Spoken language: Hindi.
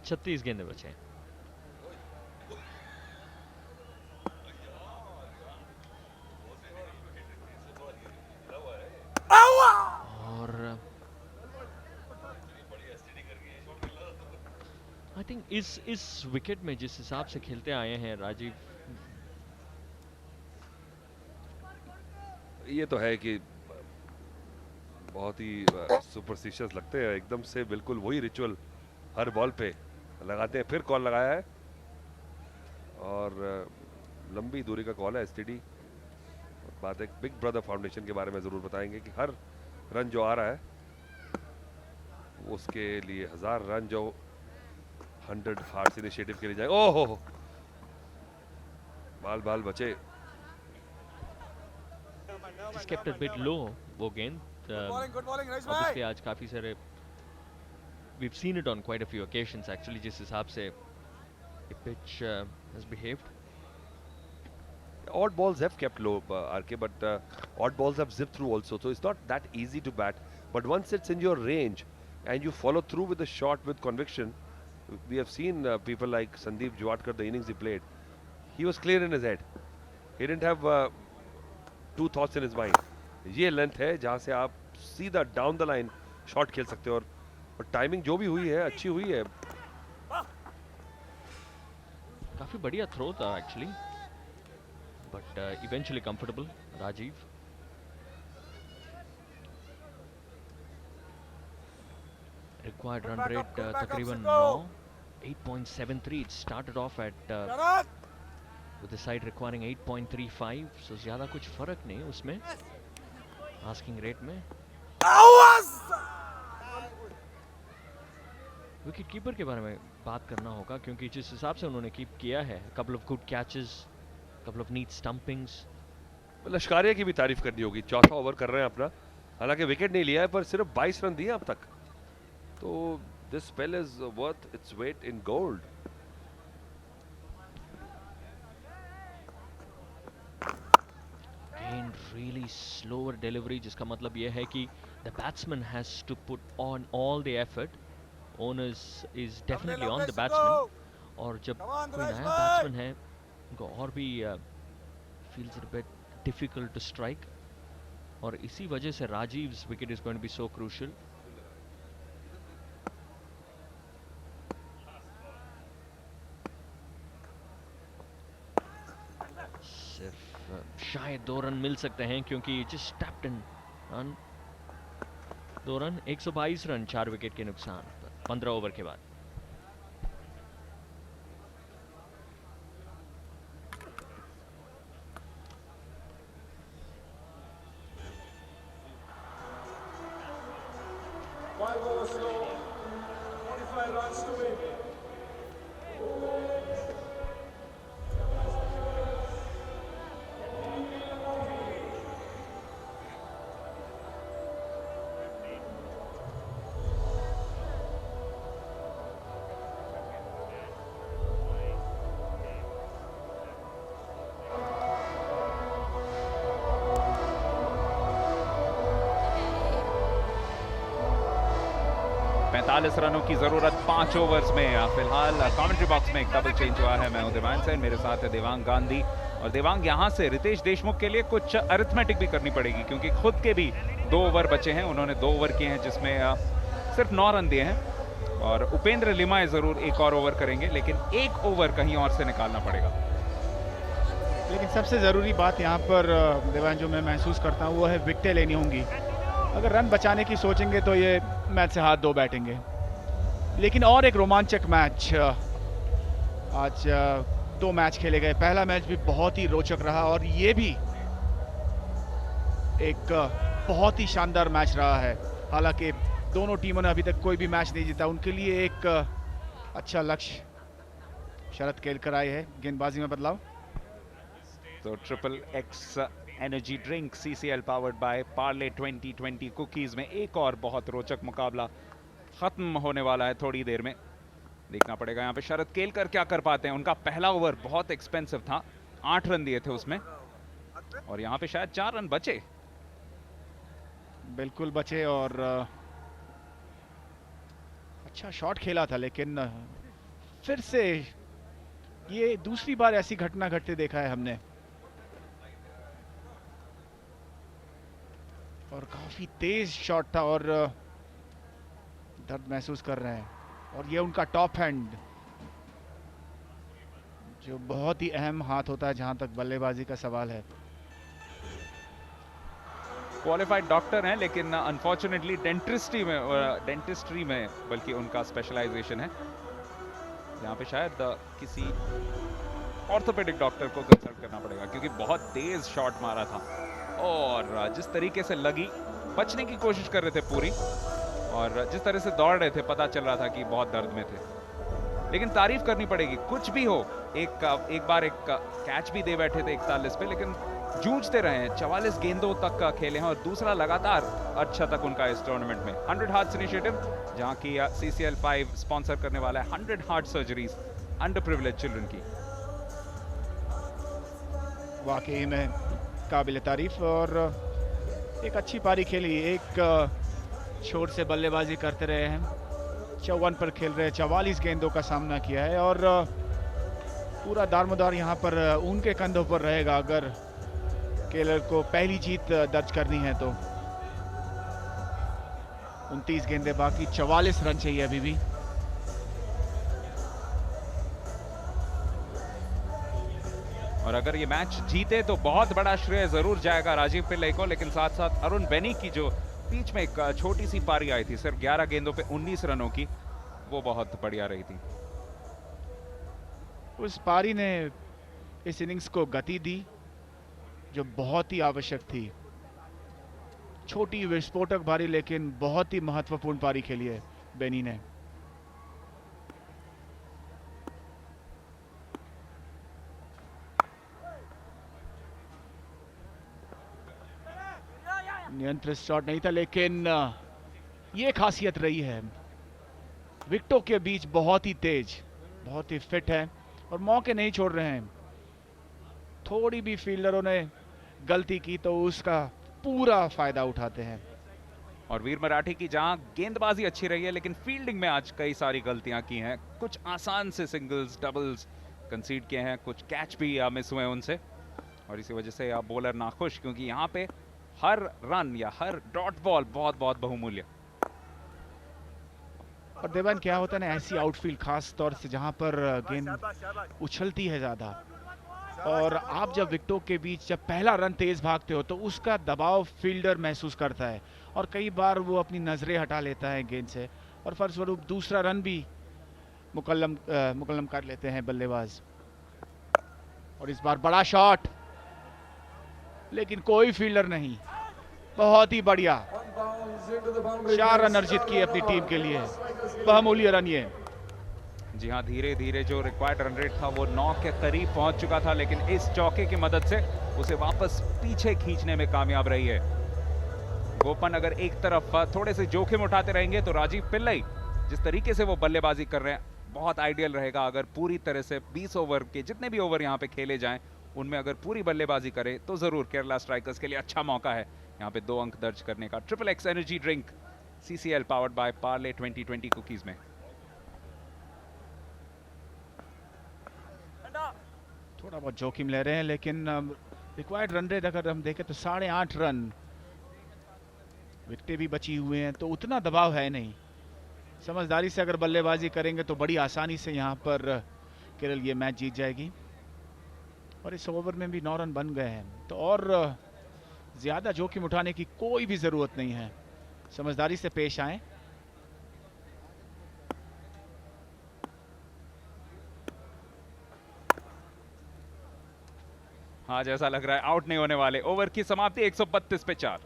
36 गेंदें बचे हैं। और आई थिंक इस विकेट में जिस हिसाब से खेलते आए हैं राजीव, ये तो है कि बहुत ही सुपरस्टिशियस लगते हैं एकदम से, बिल्कुल वही रिचुअल हर बॉल पे लगाते हैं। फिर कॉल लगाया है और लंबी दूरी का कॉल है, एसटीडी। बात है बिग ब्रदर फाउंडेशन के बारे में जरूर बताएंगे कि हर रन जो आ रहा है उसके लिए 1000 रन जो 100 हार्ट्स इनिशिएटिव के लिए जाए। ओहो, बाल बाल बचे। just kept a bit low वो गेंद। obviously आज काफी सारे, we've seen it on quite a few occasions actually, जिस हिसाब से the pitch has behaved. Odd balls have kept low, RK, but odd balls have zipped through also, so it's not that easy to bat. But once it's in your range and you follow through with the shot with conviction, we have seen people like Sandeep Juwatkar, the innings he played, he was clear in his head. He didn't have two thoughts in his mind. ये लेंथ है जहाँ से आप सीधा डाउन द लाइन शॉट खेल सकते हो, और टाइमिंग जो भी हुई है अच्छी हुई है। काफी बढ़िया थ्रो था actually, but eventually comfortable Rajeev. Required run rate तकरीबन 9, 8.73. It started off at with the side requiring 8.35, so ज्यादा कुछ फर्क नहीं उसमें आस्किंग रेट में। विकेट कीपर के बारे में बात करना होगा, क्योंकि जिस हिसाब से उन्होंने कीप किया है, couple of good catches, couple of neat stumpings. Lashkaria की भी तारीफ करनी होगी, चौथा ओवर कर रहे हैं अपना, हालांकि विकेट नहीं लिया है पर सिर्फ 22 रन दिए अब तक, तो this spell is worth its weight in gold. And really slower delivery, जिसका मतलब यह है कि the batsman has to put on all the effort. Onus is definitely on the batsman, और जब कोई नया बैट्समैन है उनको और भी feels it bit difficult to strike, और इसी वजह से Rajiv's wicket is going to be so crucial. सिर्फ शायद 2 रन मिल सकते हैं, क्योंकि जस्ट टैप्ड इन रन। 2 रन, 122 रन 4 विकेट के नुकसान पर 15 ओवर के बाद। रनों की जरूरत 5 ओवर्स में। फिलहाल कमेंट्री बॉक्स में एक डबल चेंज हुआ है। मैं हूं देवांग सेन, मेरे साथ है देवांग गांधी। और देवांग, यहां से रितेश देशमुख के लिए कुछ अरिथमेटिक भी करनी पड़ेगी, क्योंकि खुद के भी 2 ओवर बचे हैं। उन्होंने 2 ओवर किए हैं जिसमें सिर्फ 9 रन दिए हैं, और उपेंद्र लिमाए जरूर एक और ओवर करेंगे, लेकिन 1 ओवर कहीं और से निकालना पड़ेगा। लेकिन सबसे ज़रूरी बात यहाँ पर देवांग जो मैं महसूस करता हूँ वो है विकेटें लेनी होंगी। अगर रन बचाने की सोचेंगे तो ये मैच से हाथ धो बैठेंगे। लेकिन और एक रोमांचक मैच, आज 2 मैच खेले गए। पहला मैच भी बहुत ही रोचक रहा, और ये भी एक बहुत ही शानदार मैच रहा है। हालांकि दोनों टीमों ने अभी तक कोई भी मैच नहीं जीता। उनके लिए एक अच्छा लक्ष्य शरद केलकर आए हैं। गेंदबाजी में बदलाव, तो triple x energy drink CCL powered by Parle 2020 cookies में एक और बहुत रोचक मुकाबला खत्म होने वाला है थोड़ी देर में। देखना पड़ेगा यहाँ पे शरद केलकर क्या कर पाते हैं। उनका पहला ओवर बहुत एक्सपेंसिव था, 8 रन दिए थे उसमें, और यहाँ पे शायद 4 रन बचे। बिल्कुल बचे, और अच्छा शॉट खेला था, लेकिन फिर से ये दूसरी बार ऐसी घटना घटते देखा है हमने, और काफी तेज शॉट था और दर्द महसूस कर रहे हैं। और ये उनका टॉप हैंड, जो बहुत ही अहम हाथ होता है जहां तक बल्लेबाजी का सवाल है। क्वालिफाइड डॉक्टर हैं, लेकिन अनफॉर्चुनेटली डेंटिस्ट्री में बल्कि उनका स्पेशलाइजेशन है, यहाँ पे शायद किसी ऑर्थोपेडिक डॉक्टर को कंसल्ट करना पड़ेगा, क्योंकि बहुत तेज शॉट मारा था और जिस तरीके से लगी, बचने की कोशिश कर रहे थे पूरी, और जिस तरह से दौड़ रहे थे पता चल रहा था कि बहुत दर्द में थे। लेकिन तारीफ करनी पड़ेगी, कुछ भी हो, एक बार एक कैच भी दे बैठे थे 41 पे, लेकिन जूझते रहे हैं, 44 गेंदों तक का खेले हैं और दूसरा लगातार अच्छा तक उनका इस टूर्नामेंट में। 100 हार्ट्स इनिशिएटिव, जहां की CCL 5 स्पॉन्सर करने वाला है 100 heart surgeries under privilege children की। वाकई में काबिल तारीफ, और एक अच्छी पारी खेली, एक छोर से बल्लेबाजी करते रहे हैं, 54 पर खेल रहे, 44 गेंदों का सामना किया है, और पूरा दारमोदार यहाँ पर उनके कंधों पर रहेगा अगर केलर को पहली जीत दर्ज करनी है तो। 29 गेंदें बाकी, 44 रन चाहिए अभी भी। और अगर ये मैच जीते तो बहुत बड़ा श्रेय जरूर जाएगा राजीव पिल्लई को, लेकिन साथ साथ अरुण बेनी की जो बीच में एक छोटी सी पारी आई थी सिर्फ 11 गेंदों पे 19 रनों की, वो बहुत बढ़िया रही थी। उस पारी ने इस इनिंग्स को गति दी जो बहुत ही आवश्यक थी। छोटी विस्फोटक पारी, लेकिन बहुत ही महत्वपूर्ण पारी खेली है बेनी ने। नियंत्रित शॉट नहीं था, लेकिन ये खासियत रही है, विकेटों के बीच बहुत ही तेज, बहुत ही फिट है और मौके नहीं छोड़ रहे हैं। थोड़ी भी फील्डरों ने गलती की तो उसका पूरा फायदा उठाते हैं। और वीर मराठी की जहां गेंदबाजी अच्छी रही है, लेकिन फील्डिंग में आज कई सारी गलतियां की हैं। कुछ आसान से सिंगल्स डबल्स कंसीड किए हैं, कुछ कैच भी मिस हुए उनसे, और इसी वजह से बॉलर नाखुश, क्योंकि यहाँ पे हर रन या हर डॉट बॉल बहुत बहुत बहुमूल्य। और देवान, क्या होता है ना ऐसी आउटफील्ड, खास तौर से जहां पर गेंद उछलती है ज्यादा, और आप जब विकेटों के बीच जब पहला रन तेज भागते हो तो उसका दबाव फील्डर महसूस करता है, और कई बार वो अपनी नजरें हटा लेता है गेंद से, और फलस्वरूप दूसरा रन भी मुकल्लम कर लेते हैं बल्लेबाज। और इस बार बड़ा शॉट, लेकिन कोई फील्डर नहीं। बहुत ही बढ़िया, 4 रन अर्जित किए अपनी टीम के लिए, बहुमूल्य रन ये। जी हाँ, धीरे धीरे जो रिक्वायर्ड रन रेट था वो 9 के करीब पहुंच चुका था, लेकिन इस चौके की मदद से उसे वापस पीछे खींचने में कामयाब रही है। गोपन अगर एक तरफ थोड़े से जोखिम उठाते रहेंगे तो राजीव पिल्लई जिस तरीके से वो बल्लेबाजी कर रहे हैं, बहुत आइडियल रहेगा अगर पूरी तरह से 20 ओवर के जितने भी ओवर यहाँ पे खेले जाएं उनमें अगर पूरी बल्लेबाजी करे तो जरूर केरला स्ट्राइकर्स के लिए अच्छा मौका है यहाँ पे 2 अंक दर्ज करने का। XXX energy drink CCL powered by Parle 2020 cookies में। थोड़ा बहुत जोखिम ले रहे हैं, लेकिन रिक्वायर्ड रन रेट अगर हम देखें तो 8.5 रन, विकेटें भी बची हुए हैं, तो उतना दबाव है नहीं। समझदारी से अगर बल्लेबाजी करेंगे तो बड़ी आसानी से यहाँ पर केरल ये मैच जीत जाएगी। और इस ओवर में भी 9 रन बन गए हैं, तो और ज्यादा जोखिम उठाने की कोई भी जरूरत नहीं है, समझदारी से पेश आए। हाँ, जैसा लग रहा है आउट नहीं होने वाले। ओवर की समाप्ति 132 पे 4।